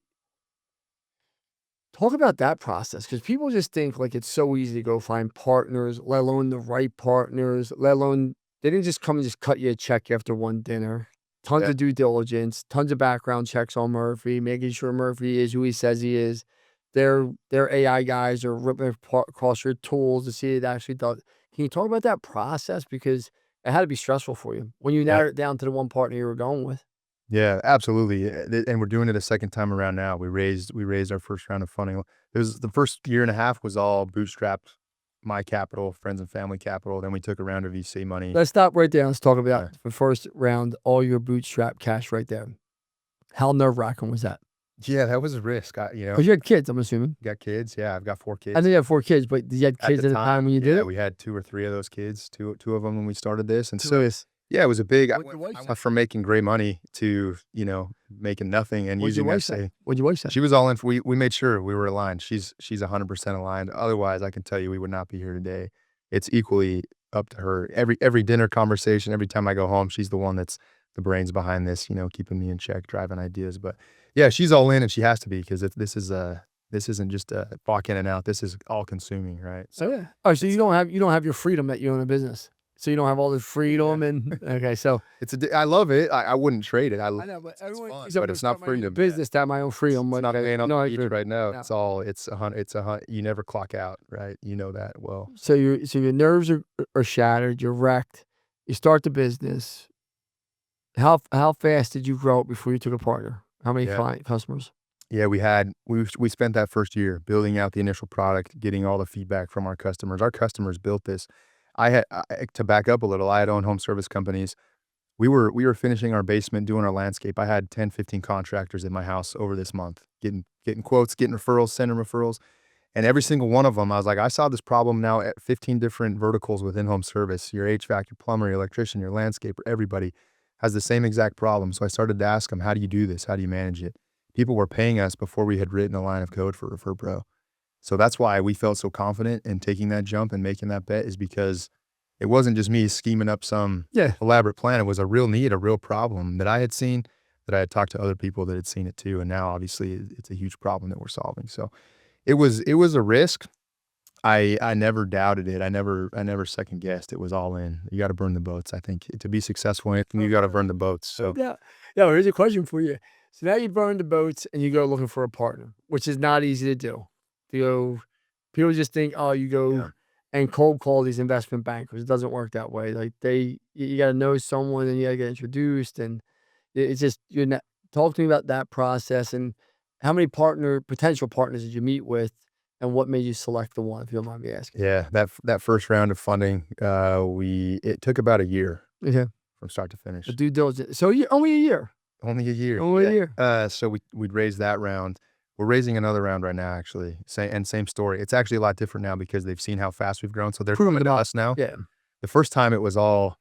Talk about that process because people just think like it's so easy to go find partners, let alone the right partners, let alone they didn't just come and just cut you a check after one dinner. Tons of due diligence, tons of background checks on Murphy, making sure Murphy is who he says he is. Their AI guys are ripping across your tools to see it actually does. Can you talk about that process? Because it had to be stressful for you when you narrowed it down to the one partner you were going with.
Yeah, absolutely. And we're doing it a second time around now. We raised our first round of funding. It was the first year and a half was all bootstrapped, my capital, friends and family capital. Then we took a round of VC money.
Let's stop right there. Let's talk about
Yeah.
the first round, all your bootstrap cash right there. How nerve-wracking was that?
Yeah, that was a risk.
Because you had kids, I'm assuming.
Got kids. Yeah, I've got 4 kids.
I know you have 4 kids, but you had kids at the time when you did
yeah,
it?
we had 2 or 3 of those kids, two of them when we started this. And so,
Serious.
yeah, it was a big, I
What'd your wife
went
say?
from making great money to, making nothing and
What'd your
using
wife
that
say? What'd your wife say?
She was all in. We made sure we were aligned. She's 100% aligned. Otherwise, I can tell you we would not be here today. It's equally up to her. Every dinner conversation, every time I go home, she's the one that's the brains behind this, keeping me in check, driving ideas. But yeah, she's all in and she has to be because this isn't just a walk in and out. This is all consuming, right?
So yeah. Oh, so you don't have your freedom that you own a business. So you don't have all this freedom and okay. So
I love it. I wouldn't trade it.
I know, but everyone
fun,
thinks I'm
but
gonna
it's not
start my own
freedom.
business to have my own freedom.
It's
But
not laying on
no,
the
I
beach
agree.
right now.
No.
It's a hunt. You never clock out, right? You know that well.
So your nerves are shattered. You're wrecked. You start the business. How fast did you grow it before you took a partner? How many
Yeah.
customers?
Yeah, we spent that first year building out the initial product, getting all the feedback from our customers. Our customers built this. To back up a little, I had owned home service companies. We were finishing our basement, doing our landscape. I had 10, 15 contractors in my house over this month, getting quotes, getting referrals, sending referrals. And every single one of them, I was like, I saw this problem now at 15 different verticals within home service. Your HVAC, your plumber, your electrician, your landscaper, everybody has the same exact problem. So I started to ask them, how do you do this? How do you manage it? People were paying us before we had written a line of code for ReferPro. So that's why we felt so confident in taking that jump and making that bet, is because it wasn't just me scheming up some
Yeah.
elaborate plan. It was a real need, a real problem that I had seen, that I had talked to other people that had seen it too. And now obviously it's a huge problem that we're solving. So it was a risk. I never doubted it. I never second guessed. It was all in. You got to burn the boats. I think to be successful in anything, you got to burn the boats. So
Yeah. Here's a question for you. So now you burn the boats and you go looking for a partner, which is not easy to do. People just think, oh, you go
Yeah.
and cold call these investment bankers. It doesn't work that way. Like you got to know someone and you got to get introduced. And it's just, talk to me about that process and how many potential partners did you meet with and what made you select the one, if you don't mind me asking?
yeah, that first round of funding, it took about a year
Okay.
from start to finish.
The due diligence. So only a year.
Only a year.
Only a
Yeah.
year.
So we'd raised that round. We're raising another round right now, actually. Same story. It's actually a lot different now because they've seen how fast we've grown. So they're
Proven
coming
it
to
out.
us now.
Yeah.
The first time it was all,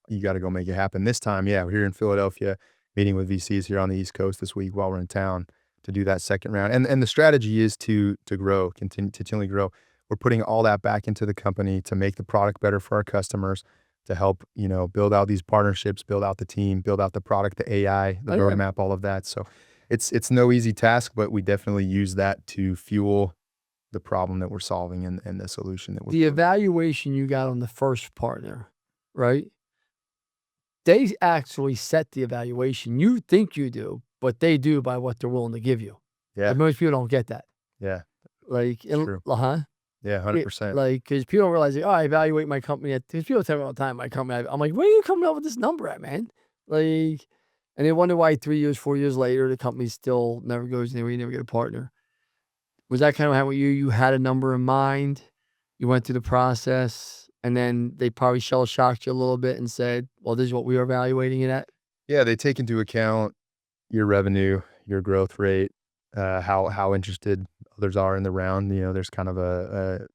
you got to go make it happen. This time, yeah, we're here in Philadelphia, meeting with VCs here on the East Coast this week while we're in town to do that second round. And the strategy is to grow, continually grow. We're putting all that back into the company to make the product better for our customers, to help, build out these partnerships, build out the team, build out the product, the AI, the roadmap, all of that. So it's no easy task, but we definitely use that to fuel the problem that we're solving and the solution that we're
The evaluation you got on the first partner, right? They actually set the evaluation. You think you do, but they do by what they're willing to give you.
Yeah.
And most people don't get that.
Yeah.
Like,
True. Yeah, 100%.
Like, because people don't realize, I evaluate my company because people tell me all the time, my company, I'm like, where are you coming up with this number at, man? Like, and they wonder why 3 years, 4 years later, the company still never goes anywhere, you never get a partner. Was that kind of how you had a number in mind? You went through the process and then they probably shell shocked you a little bit and said, well, this is what we are evaluating it at.
Yeah, they take into account your revenue, your growth rate, how interested others are in the round. There's kind of a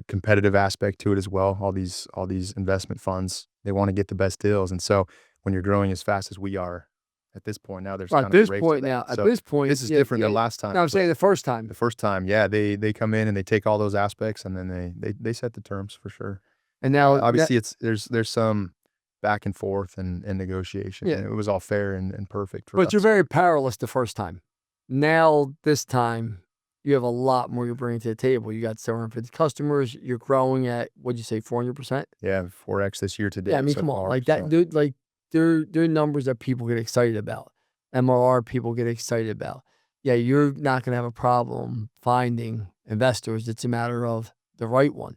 competitive aspect to it as well. All these investment funds, they want to get the best deals. And so when you're growing as fast as we are at this point, now there's kind
At
of a
this
race
point
to that.
now, at
So
this point,
this is different than last time.
No, I'm saying the first time.
The first time, yeah, they come in and they take all those aspects and then they set the terms for sure.
And now,
Obviously, there's some back and forth and negotiation.
Yeah.
And it was all fair and perfect for
but
us.
you're very powerless the first time. Now, this time, you have a lot more you're bringing to the table. You got 750 customers. You're growing at, what'd you say, 400%?
Yeah, 4x this year to date.
Yeah, I mean,
so
come on.
far,
Like that,
so.
dude, like they're numbers that people get excited about. MRR people get excited about. Yeah, you're not going to have a problem finding investors. It's a matter of the right one.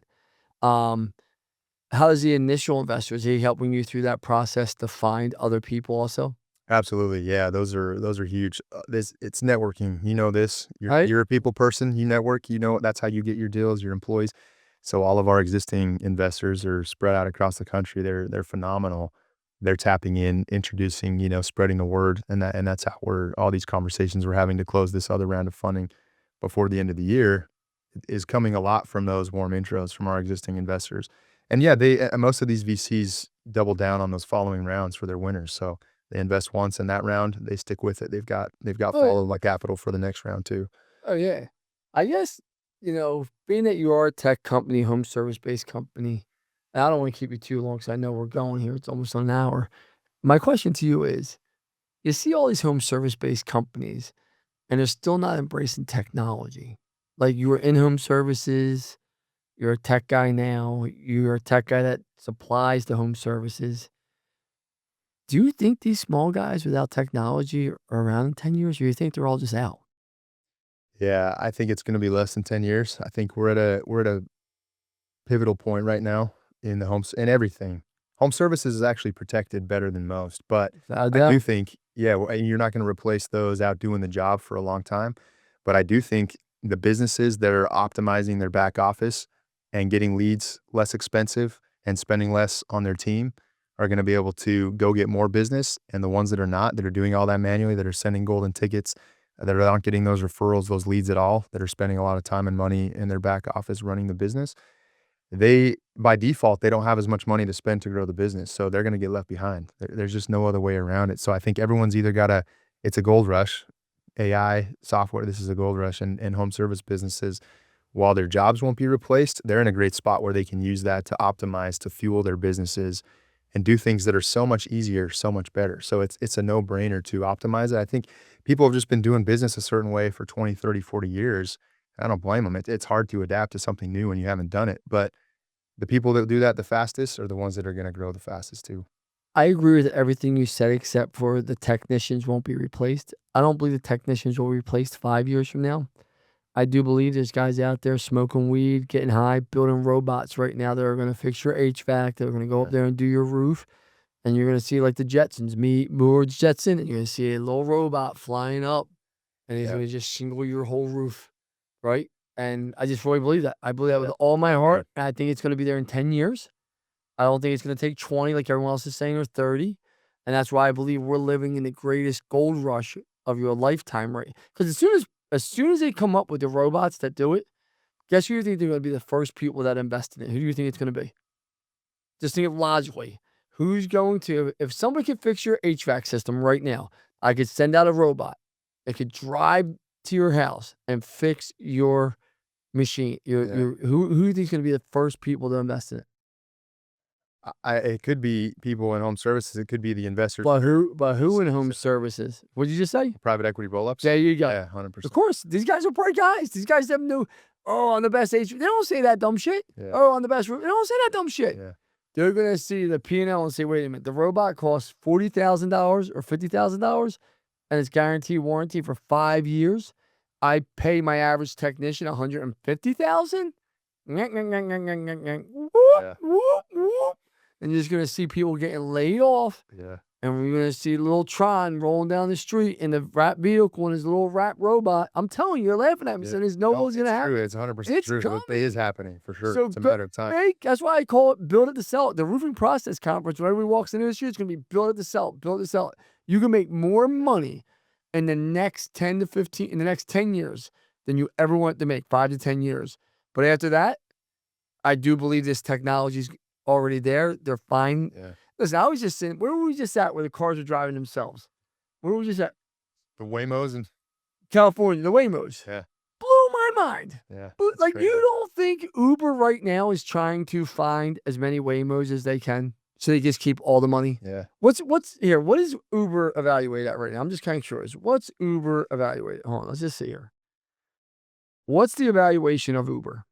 How is the initial investors? Are he helping you through that process to find other people also?
Absolutely. Yeah, those are huge. It's networking. You know this.
Right?
You're a people person. You network. You know that's how you get your deals, your employees. So all of our existing investors are spread out across the country. They're phenomenal. They're tapping in, introducing, spreading the word, and that's how all these conversations we're having to close this other round of funding before the end of the year is coming a lot from those warm intros from our existing investors. And yeah, they most of these VCs double down on those following rounds for their winners. So they invest once in that round, they stick with it. They've got
Oh,
follow-up capital for the next round too.
oh yeah. I guess, being that you are a tech company, home service based company, and I don't want to keep you too long because I know we're going here. It's almost an hour. My question to you is, you see all these home service based companies and they're still not embracing technology. Like you were in home services, you're a tech guy now, you're a tech guy that supplies the home services. Do you think these small guys without technology are around in 10 years, or do you think they're all just out?
Yeah, I think it's gonna be less than 10 years. I think we're at a pivotal point right now in the homes in everything. Home services is actually protected better than most, but
Without a
I do
doubt.
think, yeah, and you're not going to replace those out doing the job for a long time. But I do think the businesses that are optimizing their back office and getting leads less expensive and spending less on their team are going to be able to go get more business. And the ones that are not, that are doing all that manually, that are sending golden tickets, that are not getting those referrals, those leads at all, that are spending a lot of time and money in their back office running the business, they by default, they don't have as much money to spend to grow the business, so they're gonna get left behind. There's just no other way around it. So I think everyone's either gotta it's a gold rush, AI, software, this is a gold rush, and home service businesses, while their jobs won't be replaced, they're in a great spot where they can use that to optimize, to fuel their businesses, and do things that are so much easier, so much better. So it's a no-brainer to optimize it. I think people have just been doing business a certain way for 20, 30, 40 years. I don't blame them. It's hard to adapt to something new when you haven't done it, but the people that do that the fastest are the ones that are gonna grow the fastest too.
I agree with everything you said, except for the technicians won't be replaced. I don't believe the technicians will be replaced 5 years from now. I do believe there's guys out there smoking weed, getting high, building robots right now that are going to fix your HVAC. They're going to go up
Yeah,
there and do your roof. And you're going to see like the Jetsons, me, Moore's Jetson, and you're going to see a little robot flying up and he's
yeah,
going to just shingle your whole roof. Right. And I just really believe that. I believe that
yeah,
with all my
sure.
heart. And I think it's going to be there in 10 years. I don't think it's going to take 20 like everyone else is saying or 30. And that's why I believe we're living in the greatest gold rush of your lifetime, right? Because as soon as they come up with the robots that do it, guess who you think they're going to be the first people that invest in it? Who do you think it's going to be? Just think of logically. Who's going to, if somebody could fix your HVAC system right now, I could send out a robot. It could drive to your house and fix your machine.
Yeah.
Who do you think is going to be the first people to invest in it?
It could be people in home services, it could be the investors,
But who in home
s
services? What did you just say?
private equity roll-ups.
There you go.
Yeah,
Of
100%.
course, these guys are bright guys. These guys have no, oh, on the best age. They don't say that dumb shit.
Yeah,
Oh, on the best roof. They don't say that dumb shit.
yeah,
They're gonna see the P&L and say, wait a minute, the robot costs $40,000 or $50,000 and it's guaranteed warranty for 5 years. I pay my average technician $150,000. Whoop,
yeah,
whoop, whoop. And you're just gonna see people getting laid off.
yeah,
And we're gonna see little Tron rolling down the street in the wrap vehicle and his little wrap robot. I'm telling you, you're laughing at me,
yeah.
so there's no
No,
what's gonna
it's true,
happen.
it's 100%
It's
true.
coming.
It is happening for sure.
So
It's a matter of time.
that's why I call it build it to sell it. The roofing process conference, when everybody walks in the industry, it's gonna be build it to sell it, build it to sell it. You can make more money in the next 10 to 15, in the next 10 years than you ever want to make, 5 to 10 years. But after that, I do believe this technology's already there. They're fine.
Yeah.
Listen, I was just saying, where were we just at where the cars are driving themselves? Where were we just at?
The Waymos and
California, the Waymos.
yeah,
Blew my mind.
yeah, it's
Like,
crazy.
you don't think Uber right now is trying to find as many Waymos as they can so they just keep all the money?
Yeah.
What's here? What is Uber evaluated at right now? I'm just kind of curious. What's Uber evaluated? Hold on, let's just see here. What's the evaluation of Uber?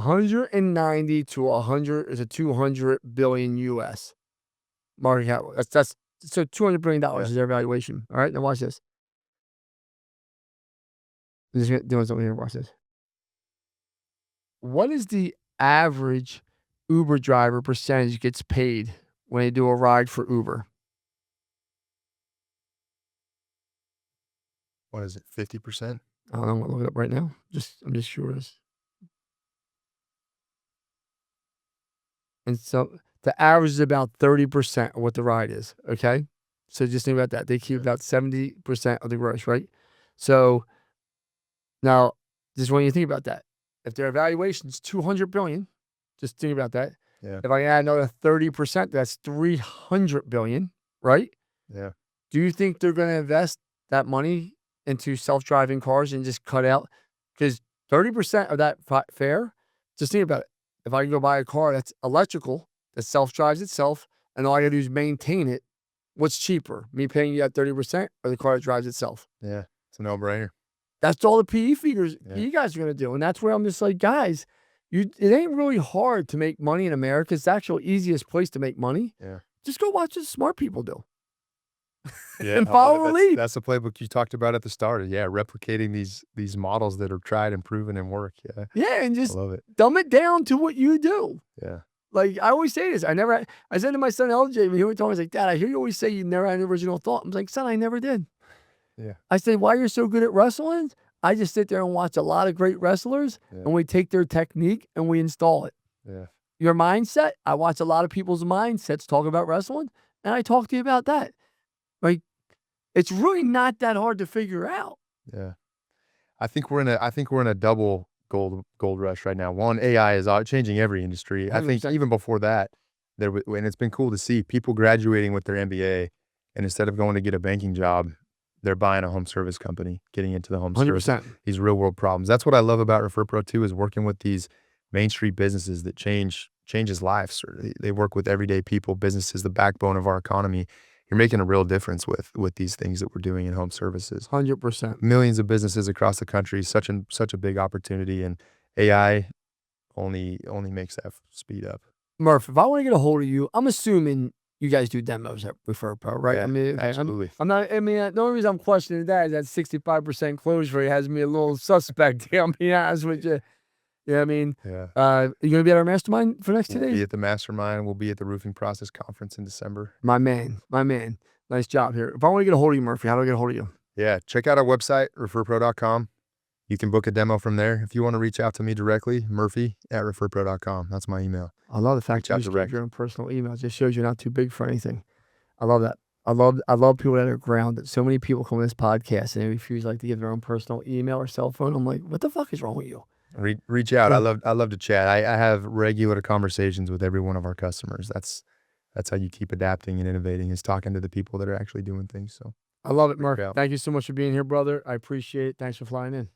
$190 to 100 is a 200 billion US market cap. That's so $200 billion
Yeah.
is their valuation. All right, now watch this. I'm just doing something here. Watch this. what is the average Uber driver percentage gets paid when they do a ride for Uber?
What is it? 50%?
I don't know. I'm gonna look it up right now. I'm just curious. And so the average is about 30% of what the ride is. Okay. So just think about that. They keep about 70% of the gross, right? So now, just when you think about that, if their evaluation is 200 billion, just think about that.
Yeah.
If I add another 30%, that's 300 billion, right?
Yeah.
Do you think they're going to invest that money into self-driving cars and just cut out? Because 30% of that fare, just think about it. If I can go buy a car that's electrical, that self-drives itself, and all I got to do is maintain it, what's cheaper? Me paying you that 30% or the car that drives itself?
Yeah. It's a no-brainer.
That's all the PE figures
Yeah.
you guys are going to do. And that's where I'm just like, guys, it ain't really hard to make money in America. It's the actual easiest place to make money.
Yeah.
Just go watch what smart people do.
Yeah.
And follow the lead.
That's the playbook you talked about at the start. Yeah. Replicating these models that are tried and proven and work. Yeah.
Yeah, and
I
just
love it.
dumb it down to what you do.
Yeah.
Like, I always say this. I said to my son LJ, when he told me, he's like, Dad, I hear you always say you never had an original thought. I'm like, son, I never did.
Yeah.
I said, why you're so good at wrestling? I just sit there and watch a lot of great wrestlers, and we take their technique and we install it.
Yeah.
Your mindset, I watch a lot of people's mindsets talk about wrestling, and I talk to you about that. Like, it's really not that hard to figure out.
Yeah. I think we're in a double gold rush right now. One, AI is changing every industry. I think
100%.
even before that, and it's been cool to see people graduating with their MBA, and instead of going to get a banking job, they're buying a home service company, getting into the home service,
100%.
these real world problems. That's what I love about ReferPro too, is working with these Main Street businesses that changes lives. They work with everyday people, businesses, the backbone of our economy. You're making a real difference with these things that we're doing in home services.
100%.
Millions of businesses across the country, such a big opportunity, and AI only makes that speed up.
Murph, if I want to get a hold of you, I'm assuming you guys do demos at ReferPro, right?
Yeah,
I mean,
absolutely.
the only reason I'm questioning that is that 65% close rate has me a little suspect here, I'll be honest with you. Yeah, I mean,
Yeah.
you going to be at our mastermind for next 2
We'll
days?
be at the mastermind. We'll be at the roofing process conference in December.
My man. Nice job here. If I want to get a hold of you, Murphy, how do I get a hold of you?
Yeah, check out our website, referpro.com. You can book a demo from there. If you want to reach out to me directly, murphy@referpro.com. That's my email.
I love the fact you
out
just give
direct.
your own personal email. It just shows you're not too big for anything. I love that. I love people that are grounded. So many people come to this podcast and they refuse to give their own personal email or cell phone. I'm like, what the fuck is wrong with you?
Reach out.
Yeah.
I love to chat. I have regular conversations with every one of our customers. That's how you keep adapting and innovating, is talking to the people that are actually doing things. So
I love it, Murph.
out.
Thank you so much for being here, brother. I appreciate it. Thanks for flying in.